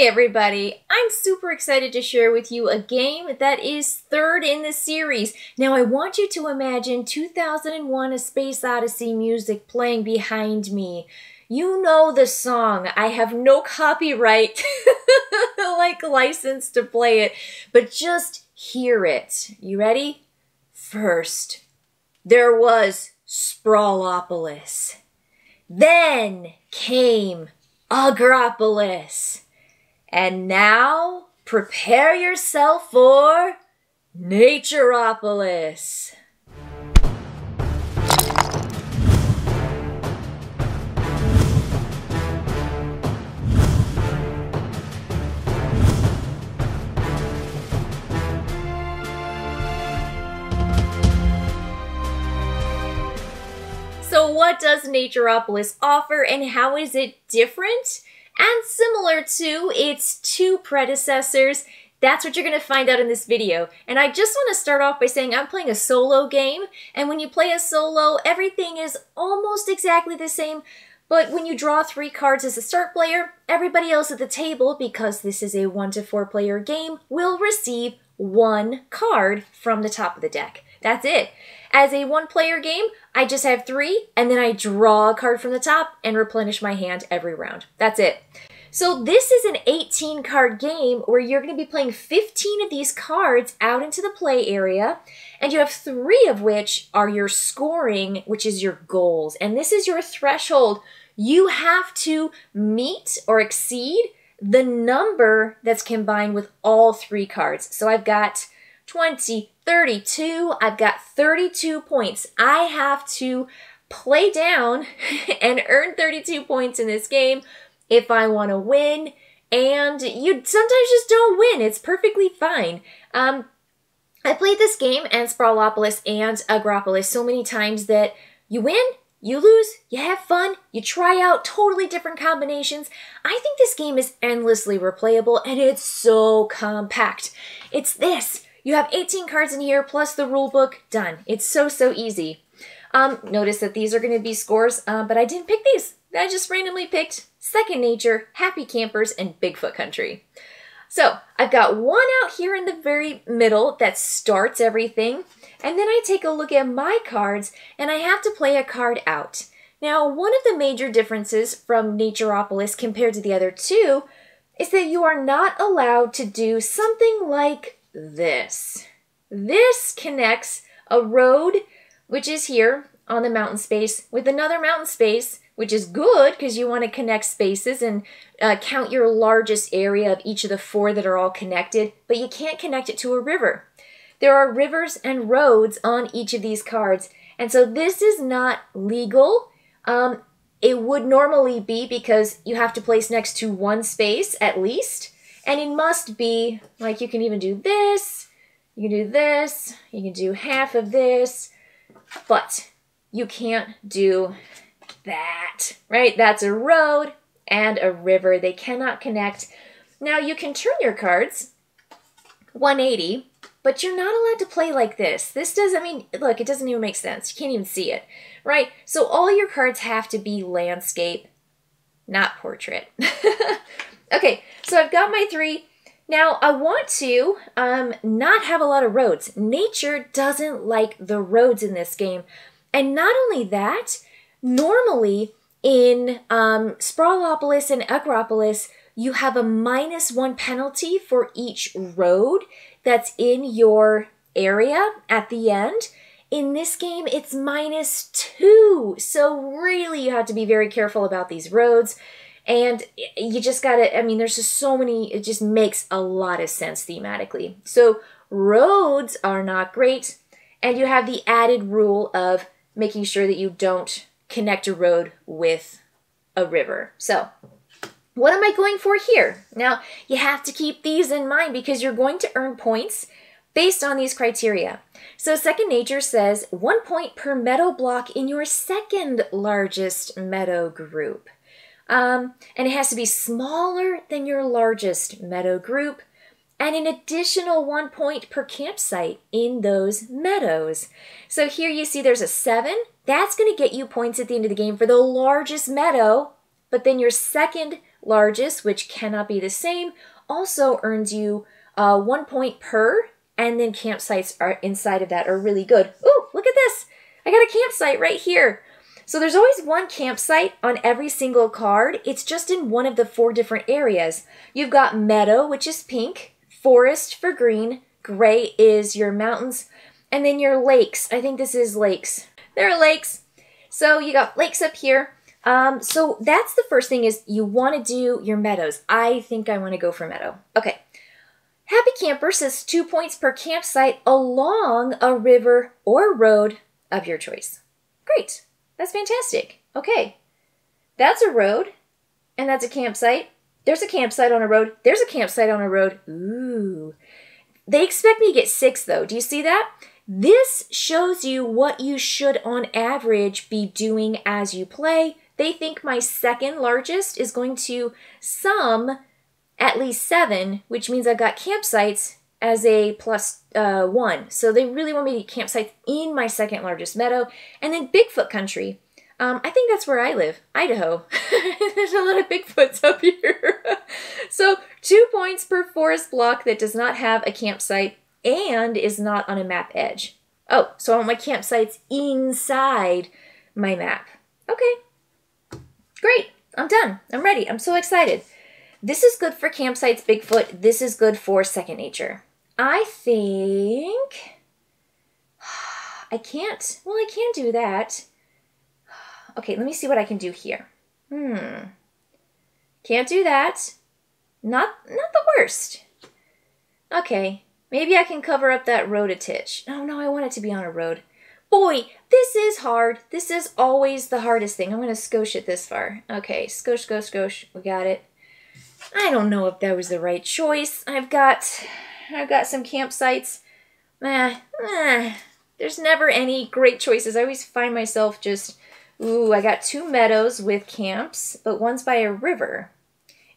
Hey everybody, I'm super excited to share with you a game that is third in the series. Now I want you to imagine 2001 A Space Odyssey music playing behind me. You know the song. I have no copyright license to play it, but just hear it. You ready? First, there was Sprawlopolis. Then came Agropolis. And now, prepare yourself for Naturopolis. So what does Naturopolis offer and how is it different and similar to its two predecessors? That's what you're going to find out in this video. And I just want to start off by saying I'm playing a solo game, and when you play a solo, everything is almost exactly the same, but when you draw 3 cards as a start player, everybody else at the table, because this is a 1 to 4 player game, will receive 1 card from the top of the deck. That's it. As a 1-player game, I just have 3, and then I draw a card from the top and replenish my hand every round. That's it. So this is an 18-card game where you're going to be playing 15 of these cards out into the play area, and you have 3 of which are your scoring, which is your goals. And this is your threshold. You have to meet or exceed the number that's combined with all 3 cards. So I've got 20, 32, I've got 32 points. I have to play down and earn 32 points in this game if I want to win, and you sometimes just don't win. It's perfectly fine. I played this game and Sprawlopolis and Agropolis so many times that you win, you lose, you have fun, you try out totally different combinations. I think this game is endlessly replayable, and it's so compact. It's this. You have 18 cards in here, plus the rule book, done. It's so easy. Notice that these are going to be scores, but I didn't pick these. I just randomly picked Second Nature, Happy Campers, and Bigfoot Country. So I've got 1 out here in the very middle that starts everything, and then I take a look at my cards, and I have to play a card out. Now, one of the major differences from Naturopolis compared to the other 2 is that you are not allowed to do something like this. This connects a road, which is here on the mountain space, with another mountain space, which is good because you want to connect spaces and count your largest area of each of the 4 that are all connected, but you can't connect it to a river. There are rivers and roads on each of these cards, and so this is not legal. It would normally be because you have to place next to 1 space at least. And it must be, like, you can even do this, you can do this, you can do half of this, but you can't do that, right? That's a road and a river. They cannot connect. Now, you can turn your cards 180, but you're not allowed to play like this. This does, I mean, look, it doesn't even make sense. You can't even see it, right? So all your cards have to be landscape, not portrait. Okay, so I've got my 3. Now, I want to not have a lot of roads. Nature doesn't like the roads in this game. And not only that, normally in Sprawlopolis and Agropolis, you have a -1 penalty for each road that's in your area at the end. In this game, it's -2. So really, you have to be very careful about these roads. And you just gotta, I mean, there's just so many, it just makes a lot of sense thematically. So roads are not great, and you have the added rule of making sure that you don't connect a road with a river. So what am I going for here? Now, you have to keep these in mind because you're going to earn points based on these criteria. So Second Nature says 1 point per meadow block in your second largest meadow group. And it has to be smaller than your largest meadow group, and an additional 1 point per campsite in those meadows. So here you see there's a 7. That's going to get you points at the end of the game for the largest meadow, but then your second largest, which cannot be the same, also earns you 1 point per, and then campsites are inside of that are really good. Ooh, look at this. I got a campsite right here. So there's always one campsite on every single card. It's just in one of the 4 different areas. You've got meadow, which is pink, forest for green, gray is your mountains, and then your lakes. I think this is lakes. There are lakes. So you got lakes up here. So that's the first thing is you want to do your meadows. I think I want to go for meadow. Okay. Happy Camper says 2 points per campsite along a river or road of your choice. Great. That's fantastic. Okay. That's a road, and that's a campsite. There's a campsite on a road. There's a campsite on a road. Ooh. They expect me to get 6, though. Do you see that? This shows you what you should, on average, be doing as you play. They think my second largest is going to sum at least 7, which means I've got campsites as a plus 1. So they really want me to get campsites in my second largest meadow. And then Bigfoot country. I think that's where I live, Idaho. There's a lot of Bigfoots up here. So 2 points per forest block that does not have a campsite and is not on a map edge. Oh, so I want my campsites inside my map. Okay, great. I'm done. I'm ready. I'm so excited. This is good for campsites, Bigfoot. This is good for second nature. I think I can't. Well, I can do that. Okay, let me see what I can do here. Can't do that. Not the worst. Okay, maybe I can cover up that road a titch. Oh no, I want it to be on a road. Boy, this is hard. This is always the hardest thing. I'm going to skosh it this far. Okay, skosh, skosh, skosh. We got it. I don't know if that was the right choice. I've got some campsites. There's never any great choices. I always find myself just, ooh, I got 2 meadows with camps, but one's by a river.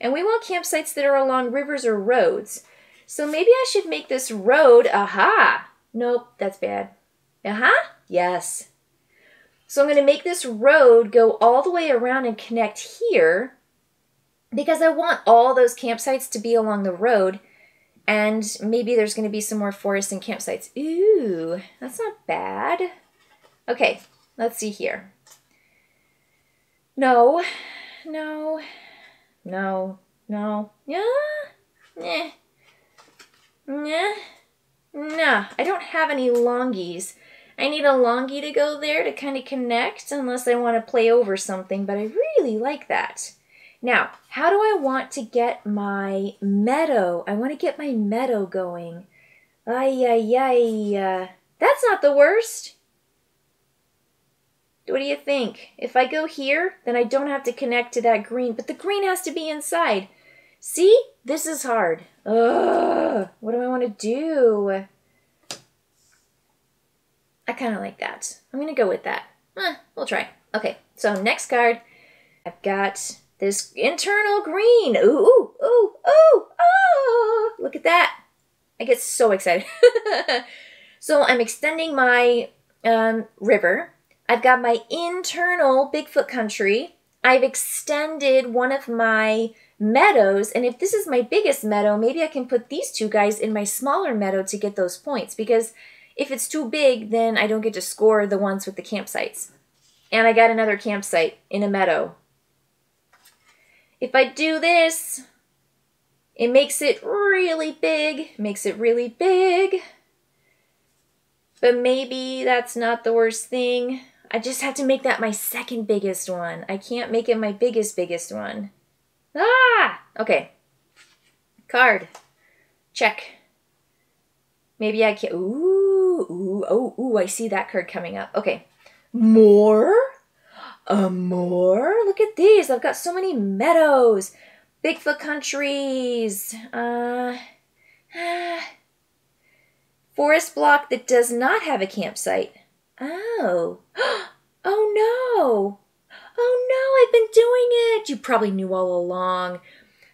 And we want campsites that are along rivers or roads. So maybe I should make this road, aha. Nope, that's bad. Aha, yes. So I'm going to make this road go all the way around and connect here, because I want all those campsites to be along the road, and maybe there's going to be some more forests and campsites. Ooh, that's not bad. Okay, let's see here. No. Yeah, nah, I don't have any longies. I need a longie to go there to kind of connect, unless I want to play over something, but I really like that. Now, how do I want to get my meadow? I want to get my meadow going. That's not the worst. What do you think? If I go here, then I don't have to connect to that green, but the green has to be inside. See? This is hard. Ugh, what do I want to do? I kind of like that. I'm going to go with that. We'll try. Okay, so next card, I've got this internal green. Ooh, look at that. I get so excited. So I'm extending my river. I've got my internal Bigfoot country. I've extended one of my meadows, and if this is my biggest meadow, maybe I can put these 2 guys in my smaller meadow to get those points, because if it's too big, then I don't get to score the ones with the campsites. And I got another campsite in a meadow. If I do this, it makes it really big, but maybe that's not the worst thing. I just have to make that my second biggest one. I can't make it my biggest one. Okay. Card. Check. Maybe I can, ooh, I see that card coming up. Okay. More? More? Look at these. I've got so many meadows. Bigfoot countries. Forest block that does not have a campsite. Oh. Oh no, I've been doing it. You probably knew all along.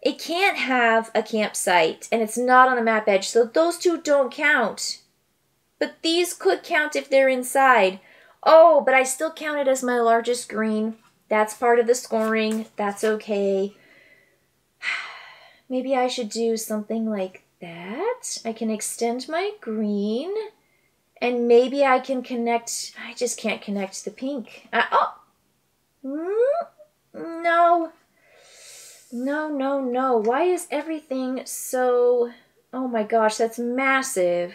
It can't have a campsite, and it's not on a map edge, so those 2 don't count. But these could count if they're inside. Oh, but I still count it as my largest green. That's part of the scoring. That's okay. Maybe I should do something like that. I can extend my green. And maybe I can connect... I just can't connect the pink. No. No. Why is everything so... Oh my gosh, that's massive.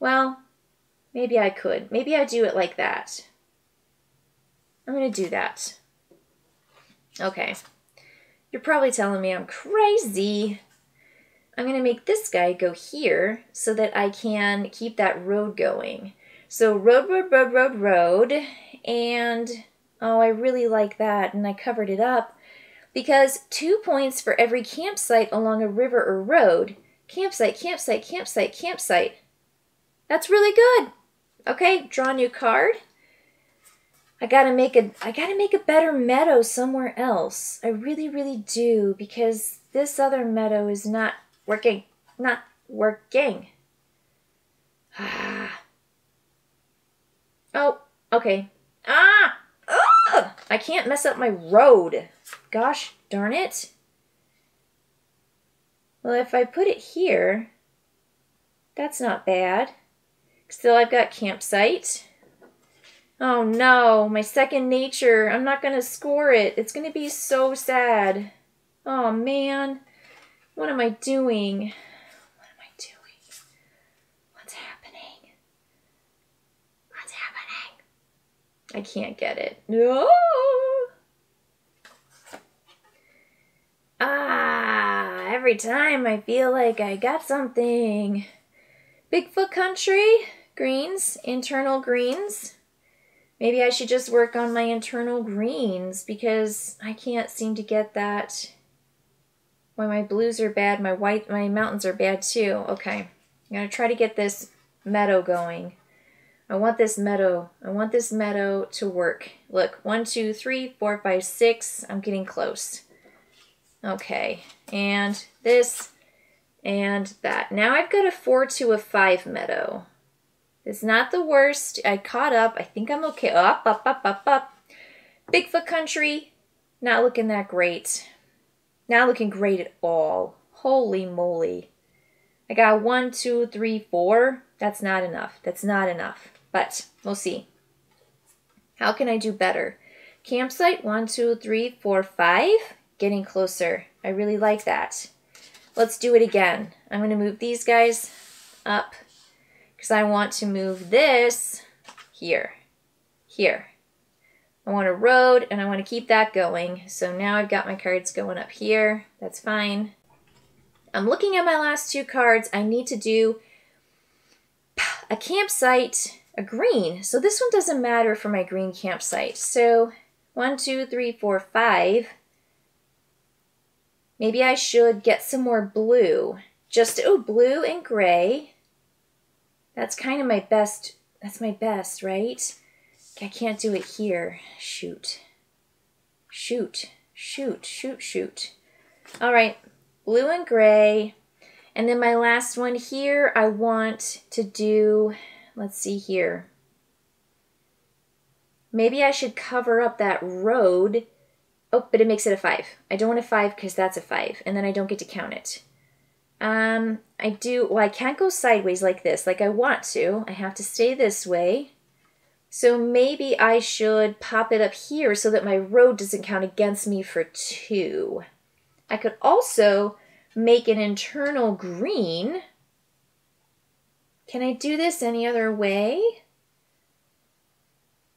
Well, maybe I could. Maybe I do it like that. I'm going to do that. Okay. You're probably telling me I'm crazy. I'm going to make this guy go here so that I can keep that road going. So road. And, oh, I really like that. And I covered it up because 2 points for every campsite along a river or road. Campsite. That's really good. Okay, draw a new card. I gotta make a better meadow somewhere else. I really do, because this other meadow is not working. Oh, okay. I can't mess up my road. Gosh darn it. Well, if I put it here, that's not bad. Still, I've got campsite. Oh no, my second nature. I'm not going to score it. It's going to be so sad. Oh man. What am I doing? What's happening? I can't get it. No. Every time I feel like I got something. Bigfoot country, greens, internal greens. Maybe I should just work on my internal greens because I can't seem to get that. When my blues are bad, my mountains are bad too. Okay, I'm gonna try to get this meadow going. I want this meadow to work. Look, 1, 2, 3, 4, 5, 6. I'm getting close. Okay, and this and that. Now I've got a 4 to a 5 meadow. It's not the worst. I caught up. I think I'm okay. Up. Bigfoot country, not looking that great. Not looking great at all. Holy moly. I got 1, 2, 3, 4. That's not enough. But we'll see. How can I do better? Campsite, 1, 2, 3, 4, 5. Getting closer. I really like that. Let's do it again. I'm going to move these guys up because I want to move this here. I want a road and I want to keep that going. So now I've got my cards going up here. That's fine. I'm looking at my last 2 cards. I need to do a campsite, a green. So this one doesn't matter for my green campsite. So 1, 2, 3, 4, 5. Maybe I should get some more blue. Blue and gray. That's kind of my best. That's my best, right? I can't do it here. Shoot. All right, blue and gray. And then my last one here, I want to do, let's see here. Maybe I should cover up that road. Oh, but it makes it a 5. I don't want a 5 because that's a 5, and then I don't get to count it. I can't go sideways like this, like I want to. I have to stay this way. So maybe I should pop it up here so that my road doesn't count against me for 2. I could also make an internal green. Can I do this any other way?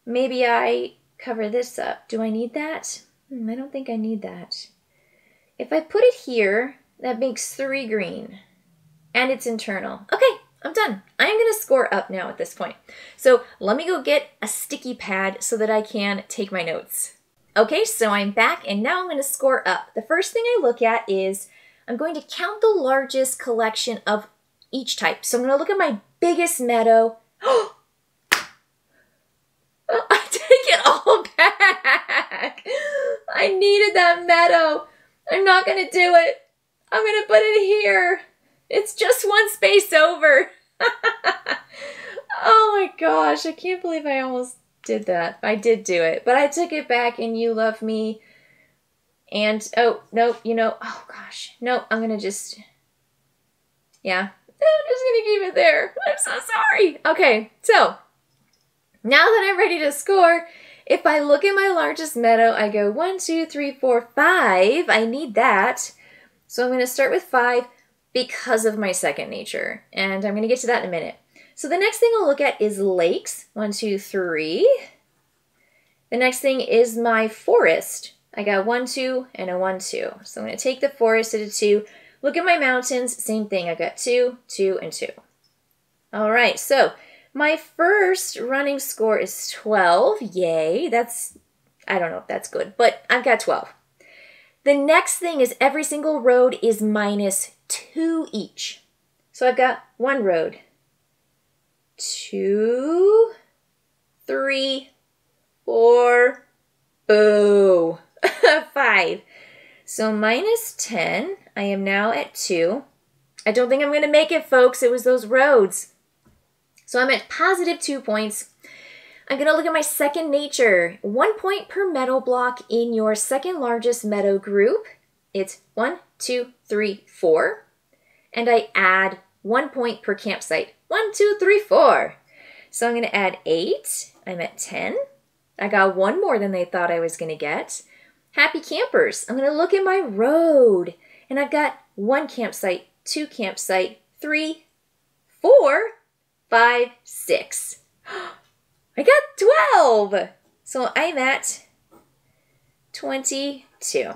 Maybe I cover this up. Do I need that? I don't think I need that. If I put it here, that makes 3 green. And it's internal. Okay, I'm done. I'm going to score up now at this point. So let me go get a sticky pad so that I can take my notes. Okay, so I'm back and now I'm going to score up. The first thing I look at is I'm going to count the largest collection of each type. So I'm going to look at my biggest meadow. I take it all back. I needed that meadow. I'm not going to do it. I'm going to put it here. It's just 1 space over. Oh my gosh, I can't believe I almost did that. I did do it, but I took it back and you love me And, oh, nope, you know, oh gosh, nope, I'm gonna just, yeah, I'm just gonna keep it there. I'm so sorry. Okay, so now that I'm ready to score, if I look at my largest meadow, I go 1, 2, 3, 4, 5. I need that. So I'm gonna start with 5 because of my second nature. And I'm gonna get to that in a minute. So the next thing I'll look at is lakes. 1, 2, 3. The next thing is my forest. I got 1, 2, and a 1, 2. So I'm going to take the forest at a 2. Look at my mountains, same thing. I got 2, 2, and 2. All right, so my first running score is 12. Yay, I don't know if that's good, but I've got 12. The next thing is every single road is -2 each. So I've got 1 road, 2, 3, 4, boo, 5. So -10, I am now at 2. I don't think I'm going to make it, folks. It was those roads. So I'm at +2 points. I'm going to look at my second nature. 1 point per meadow block in your second largest meadow group. It's 1, 2, 3, 4. And I add 1 point per campsite. 1, 2, 3, 4. So I'm going to add 8. I'm at 10. I got 1 more than they thought I was going to get. Happy campers. I'm going to look at my road. And I've got 1 campsite, 2 campsite, 3, 4, 5, 6. I got 12. So I'm at 22.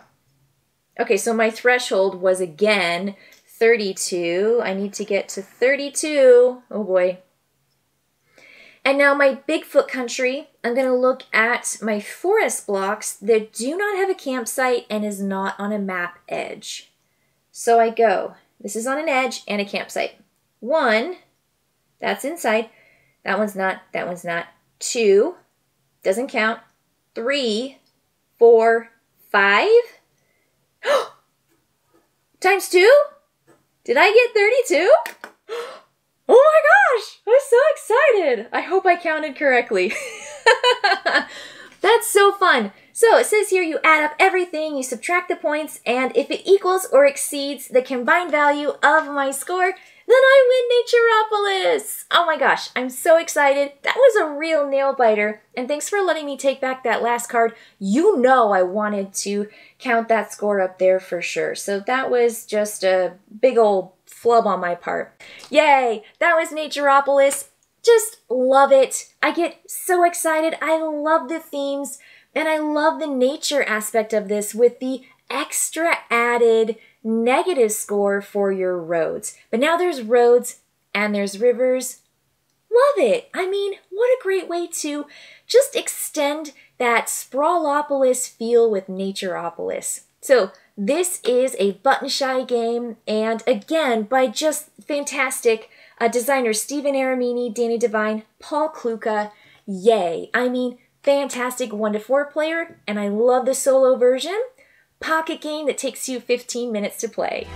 Okay, so my threshold was again 32. I need to get to 32. Oh boy. And now my Bigfoot country, I'm going to look at my forest blocks that do not have a campsite and is not on a map edge. So I go, this is on an edge and a campsite. 1, that's inside. That one's not, that one's not. 2, doesn't count. 3, 4, 5. Times 2? Did I get 32? Oh my gosh, I'm so excited. I hope I counted correctly. That's so fun. So it says here you add up everything, you subtract the points, and if it equals or exceeds the combined value of my score, then I win Naturopolis. Oh my gosh, I'm so excited. That was a real nail biter. And thanks for letting me take back that last card. You know I wanted to count that score up there for sure. So that was just a big old flub on my part. Yay, that was Naturopolis. Just love it. I get so excited. I love the themes and I love the nature aspect of this with the extra added negative score for your roads. But now there's roads and there's rivers. Love it. I mean, what a great way to just extend that Sprawlopolis feel with Naturopolis. So this is a button-shy game, and again, by just fantastic designers Stephen Aramini, Danny Devine, Paul Kluka. Yay. I mean, fantastic 1 to 4 player, and I love the solo version. Pocket game that takes you 15 minutes to play.